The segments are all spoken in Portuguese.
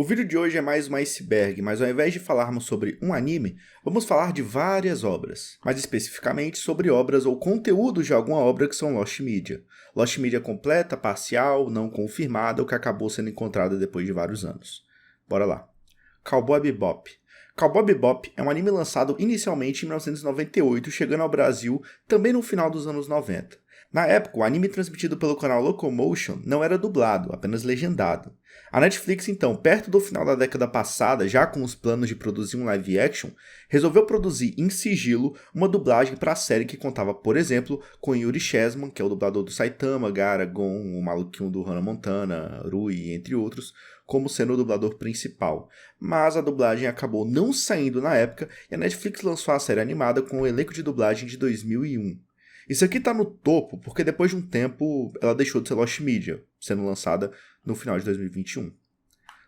O vídeo de hoje é mais um iceberg, mas ao invés de falarmos sobre um anime, vamos falar de várias obras, mais especificamente sobre obras ou conteúdos de alguma obra que são Lost Media. Lost Media completa, parcial, não confirmada ou que acabou sendo encontrada depois de vários anos. Bora lá. Cowboy Bebop. Cowboy Bebop é um anime lançado inicialmente em 1998, chegando ao Brasil também no final dos anos 90. Na época, o anime transmitido pelo canal Locomotion não era dublado, apenas legendado. A Netflix, então, perto do final da década passada, já com os planos de produzir um live action, resolveu produzir em sigilo uma dublagem para a série que contava, por exemplo, com Yuri Chessman, que é o dublador do Saitama, Gaara, Gon, o maluquinho do Hannah Montana, Rui, entre outros, como sendo o dublador principal. Mas a dublagem acabou não saindo na época e a Netflix lançou a série animada com o elenco de dublagem de 2001. Isso aqui tá no topo porque depois de um tempo ela deixou de ser Lost Media, sendo lançada no final de 2021.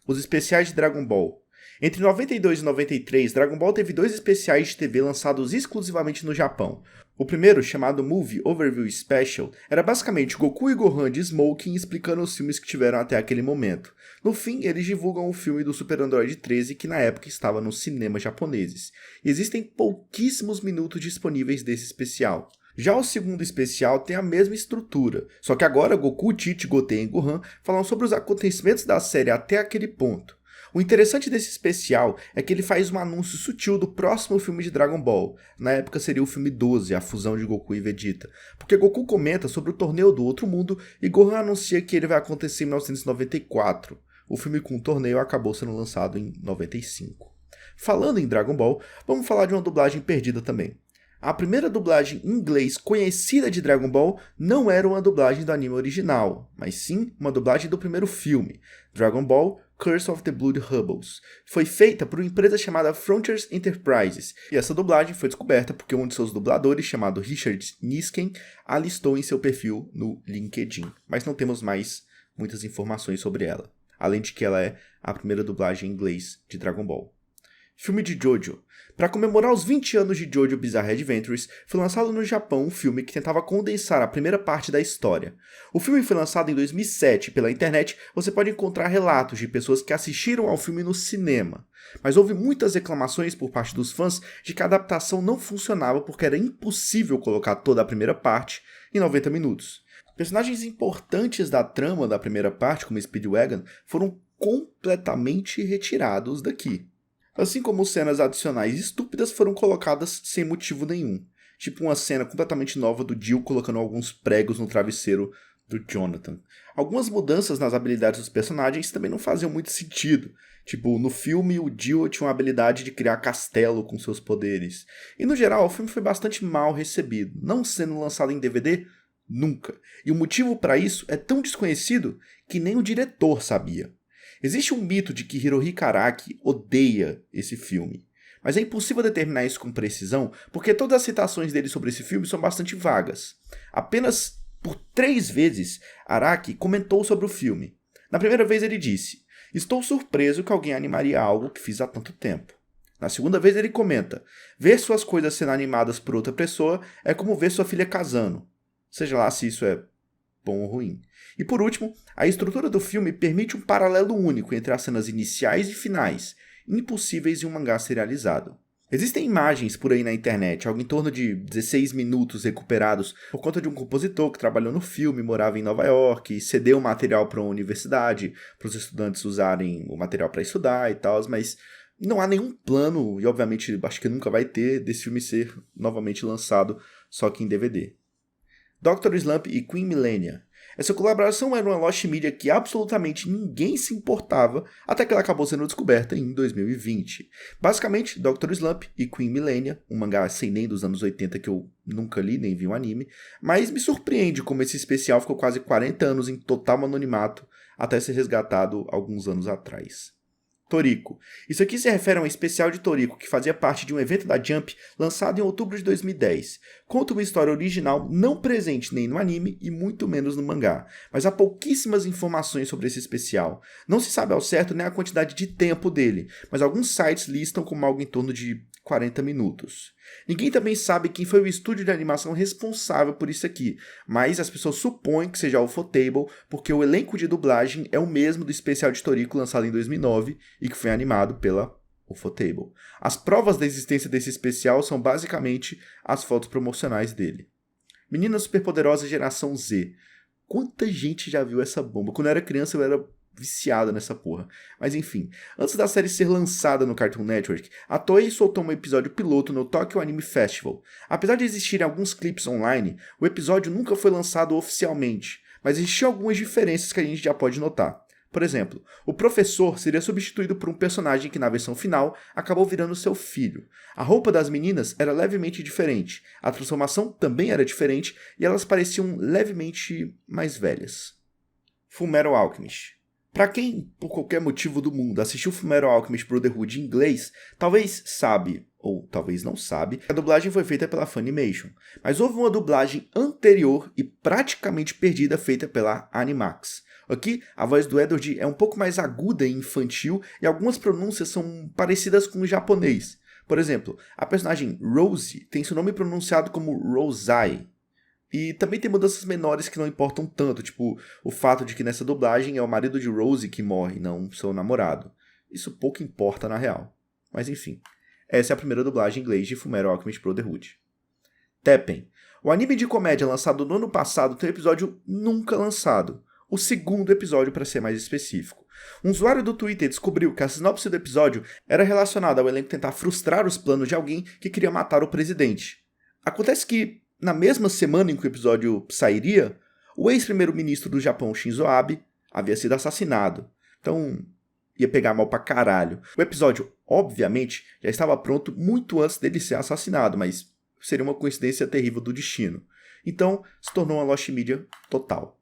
Os especiais de Dragon Ball. Entre 92 e 93, Dragon Ball teve 2 especiais de TV lançados exclusivamente no Japão. O primeiro, chamado Movie Overview Special, era basicamente Goku e Gohan de smoking explicando os filmes que tiveram até aquele momento. No fim, eles divulgam o filme do Super Android 13, que na época estava nos cinemas japoneses. E existem pouquíssimos minutos disponíveis desse especial. Já o segundo especial tem a mesma estrutura, só que agora Goku, Tite, Goten e Gohan falam sobre os acontecimentos da série até aquele ponto. O interessante desse especial é que ele faz um anúncio sutil do próximo filme de Dragon Ball, na época seria o filme 12, a fusão de Goku e Vegeta, porque Goku comenta sobre o torneio do outro mundo e Gohan anuncia que ele vai acontecer em 1994. O filme com o torneio acabou sendo lançado em 95. Falando em Dragon Ball, vamos falar de uma dublagem perdida também. A primeira dublagem em inglês conhecida de Dragon Ball não era uma dublagem do anime original, mas sim uma dublagem do primeiro filme, Dragon Ball Curse of the Blood Rebels. Foi feita por uma empresa chamada Frontiers Enterprises, e essa dublagem foi descoberta porque um de seus dubladores, chamado Richard Nisken, a listou em seu perfil no LinkedIn, mas não temos mais muitas informações sobre ela, além de que ela é a primeira dublagem em inglês de Dragon Ball. Filme de Jojo. Para comemorar os 20 anos de Jojo Bizarre Adventures, foi lançado no Japão um filme que tentava condensar a primeira parte da história. O filme foi lançado em 2007 pela internet, você pode encontrar relatos de pessoas que assistiram ao filme no cinema. Mas houve muitas reclamações por parte dos fãs de que a adaptação não funcionava porque era impossível colocar toda a primeira parte em 90 minutos. Personagens importantes da trama da primeira parte, como Speedwagon, foram completamente retirados daqui. Assim como cenas adicionais estúpidas foram colocadas sem motivo nenhum. Tipo uma cena completamente nova do Jill colocando alguns pregos no travesseiro do Jonathan. Algumas mudanças nas habilidades dos personagens também não faziam muito sentido. Tipo, no filme o Jill tinha uma habilidade de criar castelo com seus poderes. E no geral o filme foi bastante mal recebido, não sendo lançado em DVD nunca. E o motivo para isso é tão desconhecido que nem o diretor sabia. Existe um mito de que Hirohiko Araki odeia esse filme, mas é impossível determinar isso com precisão porque todas as citações dele sobre esse filme são bastante vagas. Apenas por 3 vezes Araki comentou sobre o filme. Na primeira vez ele disse: "Estou surpreso que alguém animaria algo que fiz há tanto tempo." Na segunda vez ele comenta: "Ver suas coisas sendo animadas por outra pessoa é como ver sua filha casando." Seja lá se isso é bom ou ruim. E por último, a estrutura do filme permite um paralelo único entre as cenas iniciais e finais, impossíveis em um mangá serializado. Existem imagens por aí na internet, algo em torno de 16 minutos recuperados por conta de um compositor que trabalhou no filme, morava em Nova York, e cedeu o material para uma universidade, para os estudantes usarem o material para estudar e tal, mas não há nenhum plano, e obviamente acho que nunca vai ter, desse filme ser novamente lançado, só que em DVD. Dr. Slump e Queen Millennia. Essa colaboração era uma Lost Media que absolutamente ninguém se importava até que ela acabou sendo descoberta em 2020. Basicamente, Dr. Slump e Queen Millennia, um mangá sem nem dos anos 80 que eu nunca li nem vi um anime, mas me surpreende como esse especial ficou quase 40 anos em total anonimato até ser resgatado alguns anos atrás. Toriko. Isso aqui se refere a um especial de Toriko que fazia parte de um evento da Jump lançado em outubro de 2010. Conta uma história original não presente nem no anime e muito menos no mangá, mas há pouquíssimas informações sobre esse especial. Não se sabe ao certo nem a quantidade de tempo dele, mas alguns sites listam como algo em torno de 40 minutos. Ninguém também sabe quem foi o estúdio de animação responsável por isso aqui, mas as pessoas supõem que seja o Ufotable, porque o elenco de dublagem é o mesmo do especial de Toriko lançado em 2009 e que foi animado pela Ufotable. As provas da existência desse especial são basicamente as fotos promocionais dele. Meninas Superpoderosas Geração Z. Quanta gente já viu essa bomba? Quando eu era criança eu era viciada nessa porra. Mas enfim, antes da série ser lançada no Cartoon Network, a Toei soltou um episódio piloto no Tokyo Anime Festival. Apesar de existirem alguns clipes online, o episódio nunca foi lançado oficialmente, mas existiam algumas diferenças que a gente já pode notar. Por exemplo, o professor seria substituído por um personagem que na versão final acabou virando seu filho. A roupa das meninas era levemente diferente, a transformação também era diferente e elas pareciam levemente mais velhas. Fullmetal Alchemist. Pra quem, por qualquer motivo do mundo, assistiu Fullmetal Alchemist Brotherhood em inglês, talvez sabe, ou talvez não sabe, que a dublagem foi feita pela Funimation. Mas houve uma dublagem anterior e praticamente perdida feita pela Animax. Aqui, a voz do Edward é um pouco mais aguda e infantil e algumas pronúncias são parecidas com o japonês. Por exemplo, a personagem Rosie tem seu nome pronunciado como Rosai. E também tem mudanças menores que não importam tanto, tipo o fato de que nessa dublagem é o marido de Rosie que morre, não seu namorado. Isso pouco importa na real. Mas enfim, essa é a primeira dublagem em inglês de Fullmetal Alchemist Brotherhood. Teppen. O anime de comédia lançado no ano passado tem um episódio nunca lançado. O segundo episódio, para ser mais específico. Um usuário do Twitter descobriu que a sinopse do episódio era relacionada ao elenco tentar frustrar os planos de alguém que queria matar o presidente. Acontece que, na mesma semana em que o episódio sairia, o ex-primeiro-ministro do Japão, Shinzo Abe, havia sido assassinado. Então, ia pegar mal pra caralho. O episódio, obviamente, já estava pronto muito antes dele ser assassinado, mas seria uma coincidência terrível do destino. Então, se tornou uma Lost Media total.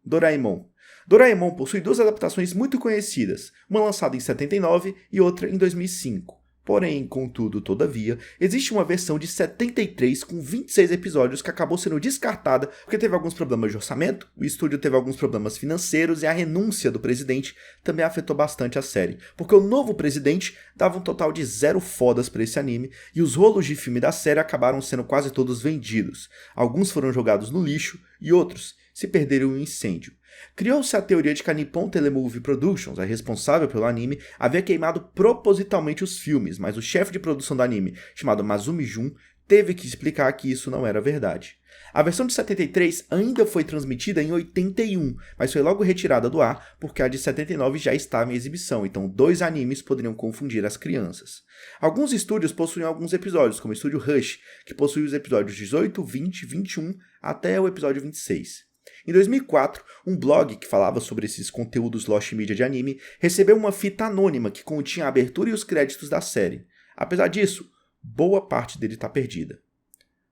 Doraemon. Doraemon possui duas adaptações muito conhecidas, uma lançada em 79 e outra em 2005. Porém, contudo, todavia, existe uma versão de 73 com 26 episódios que acabou sendo descartada porque teve alguns problemas de orçamento, o estúdio teve alguns problemas financeiros e a renúncia do presidente também afetou bastante a série, porque o novo presidente dava um total de 0 fodas para esse anime e os rolos de filme da série acabaram sendo quase todos vendidos. Alguns foram jogados no lixo e outros se perderam em um incêndio. Criou-se a teoria de que a Nippon Telemovie Productions, a responsável pelo anime, havia queimado propositalmente os filmes, mas o chefe de produção do anime, chamado Masumi Jun, teve que explicar que isso não era verdade. A versão de 73 ainda foi transmitida em 81, mas foi logo retirada do ar porque a de 79 já estava em exibição, então 2 animes poderiam confundir as crianças. Alguns estúdios possuem alguns episódios, como o estúdio Rush, que possui os episódios 18, 20, 21 até o episódio 26. Em 2004, um blog que falava sobre esses conteúdos Lost Media de anime recebeu uma fita anônima que continha a abertura e os créditos da série. Apesar disso, boa parte dele está perdida.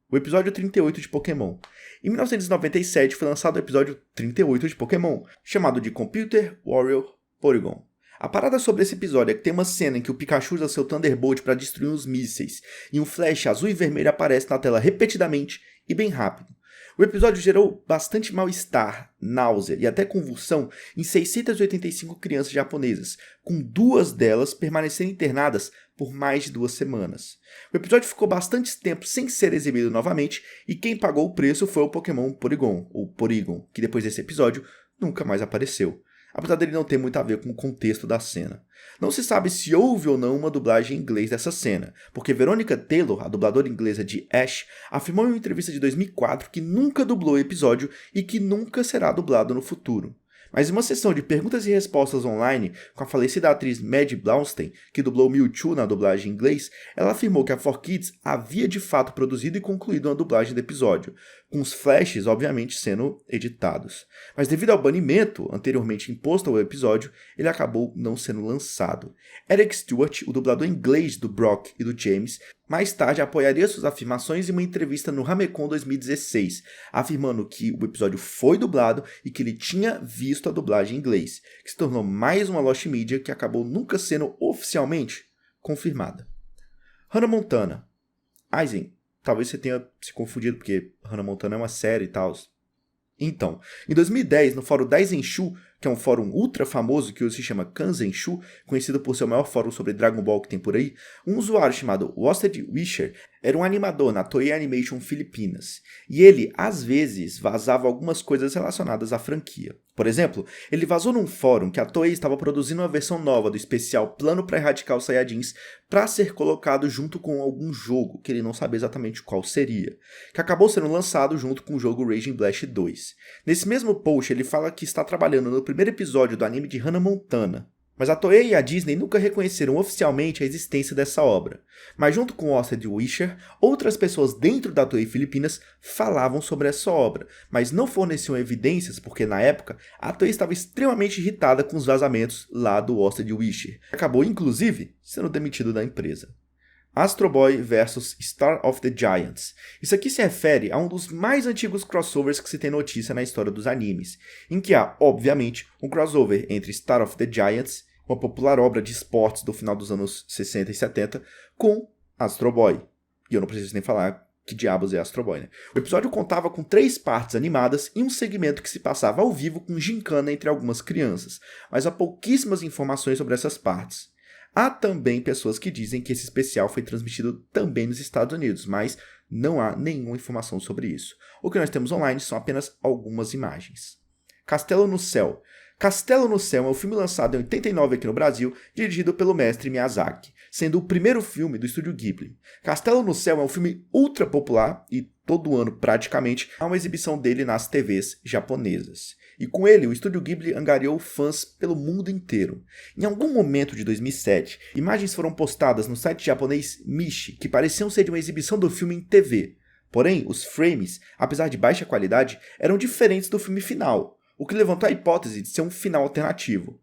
O episódio 38 de Pokémon. Em 1997 foi lançado o episódio 38 de Pokémon, chamado de Computer Warrior Porygon. A parada sobre esse episódio é que tem uma cena em que o Pikachu usa seu Thunderbolt para destruir uns mísseis, e um flash azul e vermelho aparece na tela repetidamente e bem rápido. O episódio gerou bastante mal-estar, náusea e até convulsão em 685 crianças japonesas, com 2 delas permanecendo internadas por mais de 2 semanas. O episódio ficou bastante tempo sem ser exibido novamente e quem pagou o preço foi o Pokémon Porygon, ou Porygon, que depois desse episódio nunca mais apareceu, apesar dele não ter muito a ver com o contexto da cena. Não se sabe se houve ou não uma dublagem em inglês dessa cena, porque Veronica Taylor, a dubladora inglesa de Ash, afirmou em uma entrevista de 2004 que nunca dublou o episódio e que nunca será dublado no futuro. Mas em uma sessão de perguntas e respostas online com a falecida atriz Maddie Blaustein, que dublou Mewtwo na dublagem em inglês, ela afirmou que a 4Kids havia de fato produzido e concluído uma dublagem do episódio, com os flashes obviamente sendo editados. Mas devido ao banimento anteriormente imposto ao episódio, ele acabou não sendo lançado. Eric Stewart, o dublador inglês do Brock e do James, mais tarde apoiaria suas afirmações em uma entrevista no Hamecon 2016, afirmando que o episódio foi dublado e que ele tinha visto a dublagem em inglês, que se tornou mais uma Lost Media que acabou nunca sendo oficialmente confirmada. Hannah Montana. Aizen, talvez você tenha se confundido porque Hannah Montana é uma série e tal. Então, em 2010, no fórum Daizenshu, que é um fórum ultra famoso que hoje se chama Kanzenshu, conhecido por ser o maior fórum sobre Dragon Ball que tem por aí, um usuário chamado Wasted Wisher era um animador na Toei Animation Filipinas, e ele, às vezes, vazava algumas coisas relacionadas à franquia. Por exemplo, ele vazou num fórum que a Toei estava produzindo uma versão nova do especial Plano para Erradicar os Saiyajins para ser colocado junto com algum jogo, que ele não sabia exatamente qual seria, que acabou sendo lançado junto com o jogo Raging Blast 2. Nesse mesmo post, ele fala que está trabalhando no primeiro episódio do anime de Hannah Montana, mas a Toei e a Disney nunca reconheceram oficialmente a existência dessa obra. Mas junto com Wasted Wisher, outras pessoas dentro da Toei Filipinas falavam sobre essa obra, mas não forneciam evidências porque na época a Toei estava extremamente irritada com os vazamentos lá do Wasted Wisher. Acabou inclusive sendo demitido da empresa. Astro Boy vs Star of the Giants. Isso aqui se refere a um dos mais antigos crossovers que se tem notícia na história dos animes, em que há, obviamente, um crossover entre Star of the Giants, uma popular obra de esportes do final dos anos 60 e 70, com Astro Boy. E eu não preciso nem falar que diabos é Astro Boy, né? O episódio contava com 3 partes animadas e um segmento que se passava ao vivo com gincana entre algumas crianças, mas há pouquíssimas informações sobre essas partes. Há também pessoas que dizem que esse especial foi transmitido também nos Estados Unidos, mas não há nenhuma informação sobre isso. O que nós temos online são apenas algumas imagens. Castelo no Céu. Castelo no Céu é um filme lançado em 89 aqui no Brasil, dirigido pelo mestre Miyazaki, sendo o primeiro filme do estúdio Ghibli. Castelo no Céu é um filme ultra popular e todo ano praticamente há uma exibição dele nas TVs japonesas. E com ele, o estúdio Ghibli angariou fãs pelo mundo inteiro. Em algum momento de 2007, imagens foram postadas no site japonês Mishi, que pareciam ser de uma exibição do filme em TV. Porém, os frames, apesar de baixa qualidade, eram diferentes do filme final, o que levantou a hipótese de ser um final alternativo.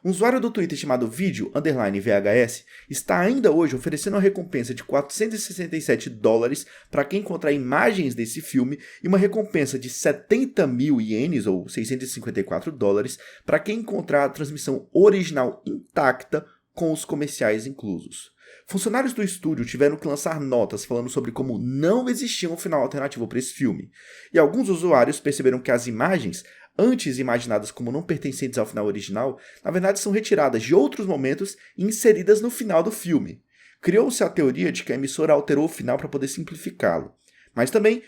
Um usuário do Twitter chamado Video_VHS está ainda hoje oferecendo uma recompensa de $467 para quem encontrar imagens desse filme e uma recompensa de 70 mil ienes, ou $654, para quem encontrar a transmissão original intacta com os comerciais inclusos. Funcionários do estúdio tiveram que lançar notas falando sobre como não existia um final alternativo para esse filme, e alguns usuários perceberam que as imagens antes imaginadas como não pertencentes ao final original, na verdade são retiradas de outros momentos e inseridas no final do filme. Criou-se a teoria de que a emissora alterou o final para poder simplificá-lo. Mas também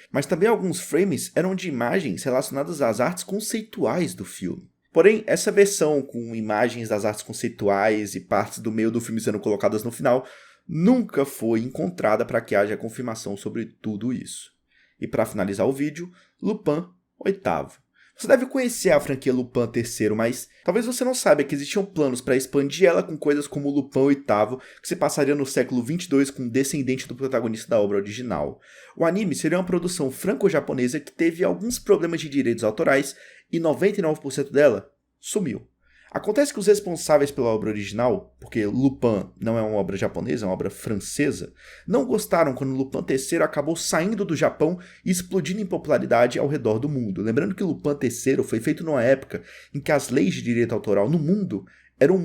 alguns frames eram de imagens relacionadas às artes conceituais do filme. Porém, essa versão com imagens das artes conceituais e partes do meio do filme sendo colocadas no final nunca foi encontrada para que haja confirmação sobre tudo isso. E para finalizar o vídeo, Lupin VIII. Você deve conhecer a franquia Lupin III, mas talvez você não saiba que existiam planos para expandir ela com coisas como Lupin VIII, que se passaria no século 22 com um descendente do protagonista da obra original. O anime seria uma produção franco-japonesa que teve alguns problemas de direitos autorais e 99% dela sumiu. Acontece que os responsáveis pela obra original, porque Lupin não é uma obra japonesa, é uma obra francesa, não gostaram quando Lupin III acabou saindo do Japão e explodindo em popularidade ao redor do mundo. Lembrando que Lupin III foi feito numa época em que as leis de direito autoral no mundo eram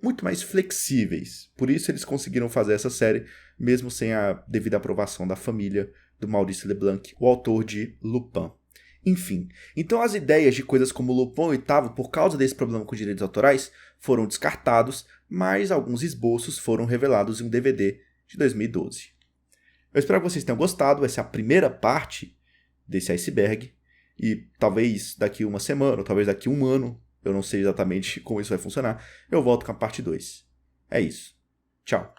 muito mais flexíveis. Por isso eles conseguiram fazer essa série, mesmo sem a devida aprovação da família do Maurice Leblanc, o autor de Lupin. Enfim, então as ideias de coisas como Lupin VIII, por causa desse problema com direitos autorais, foram descartados, mas alguns esboços foram revelados em um DVD de 2012. Eu espero que vocês tenham gostado, essa é a primeira parte desse iceberg, e talvez daqui uma semana, ou talvez daqui um ano, eu não sei exatamente como isso vai funcionar, eu volto com a parte 2. É isso. Tchau.